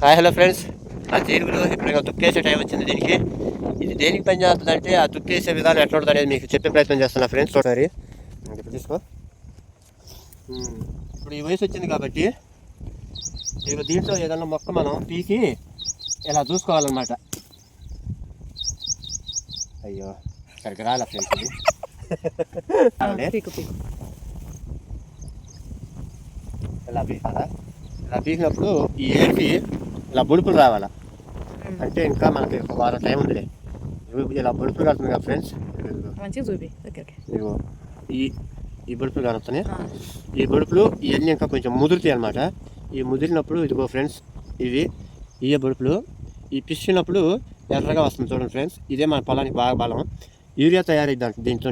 Hi hello friends, ఆ జీలుగులు ఇప్పుడు తుక్కేసే time వచ్చింది. దీనికి ఇది దేనికి పని చేస్తుందంటే ఆ తుక్కేసే విధానం ఎట్లా ఉంటుంది అనేది మీకు చెప్పే ప్రయత్నం చేస్తున్నా ఫ్రెండ్స్. ఒకసారి ఇప్పుడు తీసుకో. ఇప్పుడు ఈ వయసు వచ్చింది కాబట్టి ఇక దీంట్లో ఏదన్నా మొక్క మనం పీకి ఇలా చూసుకోవాలన్నమాట. అయ్యో సరిగ్గా రాలే ఫ్రెండ్స్. ఇది ఇలా పీకాలా. ఇలా పీకినప్పుడు ఈ ఏరుకి ఇలా బుడుపులు రావాలా. అంటే ఇంకా మనకి ఒక వారం టైం ఉందిలే. ఇలా బుడుపులు కడుతుంది కదా ఫ్రెండ్స్. ఇదిగో ఈ బుడుపులు కడుతున్నాయి. ఈ బుడుపులు ఇవన్నీ ఇంకా కొంచెం ముదురుతాయి అనమాట. ఈ ముదిరినప్పుడు ఇదిగో ఫ్రెండ్స్, ఈ బుడుపులు ఈ పిసినప్పుడు ఎర్రగా వస్తుంది చూడండి ఫ్రెండ్స్. ఇదే మన పొలానికి బాగా బలం. యూరియా తయారైద్ది దీంతో.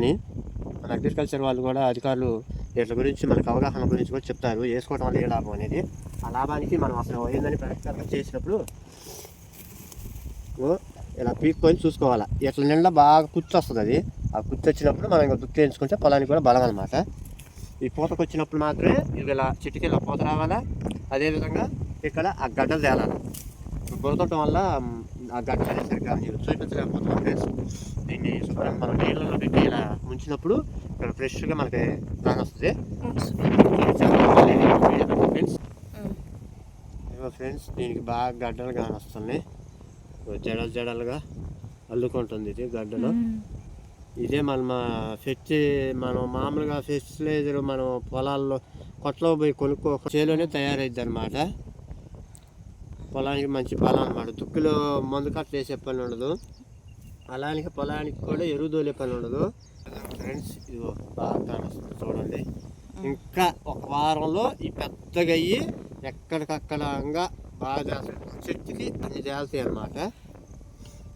మన అగ్రికల్చర్ వాళ్ళు కూడా అధికారులు వీటి గురించి మనకు అవగాహన గురించి కూడా చెప్తారు, వేసుకోవడం వల్ల ఏ లాభం అనేది. ఆ లాభానికి మనం అసలు ఏందని ప్రయత్నం చేసినప్పుడు ఇలా పీక్కొని చూసుకోవాలి. ఇట్లా నిండా బాగా కుచ్చు వస్తుంది. అది ఆ కుచ్చు వచ్చినప్పుడు మనం ఇంకా దుక్కి వేయించుకుంటే పొలానికి కూడా బలం అనమాట. ఈ పూతకు వచ్చినప్పుడు మాత్రమే ఇది ఇలా చెట్టుకి ఇలా పూత రావాలా. అదేవిధంగా ఇక్కడ ఆ గడ్డలు తేలాలి. బురదటం వల్ల ఆ గడ్డ అనేది సరిగ్గా చూపించలేకపోతున్నాం ఫ్రెండ్స్. దీన్ని శుభ్రంగా మనం నీళ్ళలో పెట్టి ఇలా ముంచినప్పుడు ఇక్కడ ఫ్రెష్గా మనకి కాని వస్తుంది ఫ్రెండ్స్. దీనికి బాగా గడ్డలు కాని వస్తున్నాయి, జడలుగా అల్లుకుంటుంది ఇది గడ్డలు. ఇదే మనం మనం మామూలుగా ఫెర్టిలైజర్ మనం పొలాల్లో కొట్లో పోయి కొనుక్కో చేలోనే తయారైద్ది అనమాట. పొలానికి మంచి బలం అనమాట. దుక్కులో మందు కట్టలు వేసే పని ఉండదు, అలాగే పొలానికి కూడా ఎరువు దోలే పని ఉండదు ఫ్రెండ్స్. ఇదిగో బాగా కానొస్తుంది చూడండి. ఇంకా ఒక వారంలో ఈ పెద్దగా అయ్యి ఎక్కడికక్కడంగా బాగా చెట్టుకి అన్ని తేలుతాయి అన్నమాట.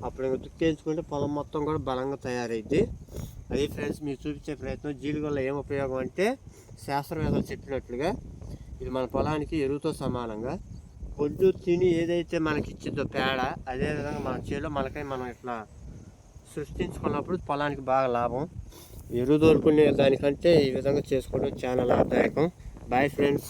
అప్పుడు ఇంకా దుక్కేయించుకుంటే పొలం మొత్తం కూడా బలంగా తయారైద్ది. అది ఫ్రెండ్స్ మీకు చూపించే ప్రయత్నం. జీలుగు వల్ల ఏం ఉపయోగం అంటే శాస్త్రవేత్తలు చెప్పినట్లుగా ఇది మన పొలానికి ఎరువుతో సమానంగా. పొద్దు తిని ఏదైతే మనకి ఇచ్చిందో పేడ, అదేవిధంగా మన చేలో మనకై మనం ఇట్లా సృష్టించుకున్నప్పుడు పొలానికి బాగా లాభం. ఎరువు దొరుకునే దానికంటే ఈ విధంగా చేసుకోవడం చాలా లాభదాయకం. Bye friends.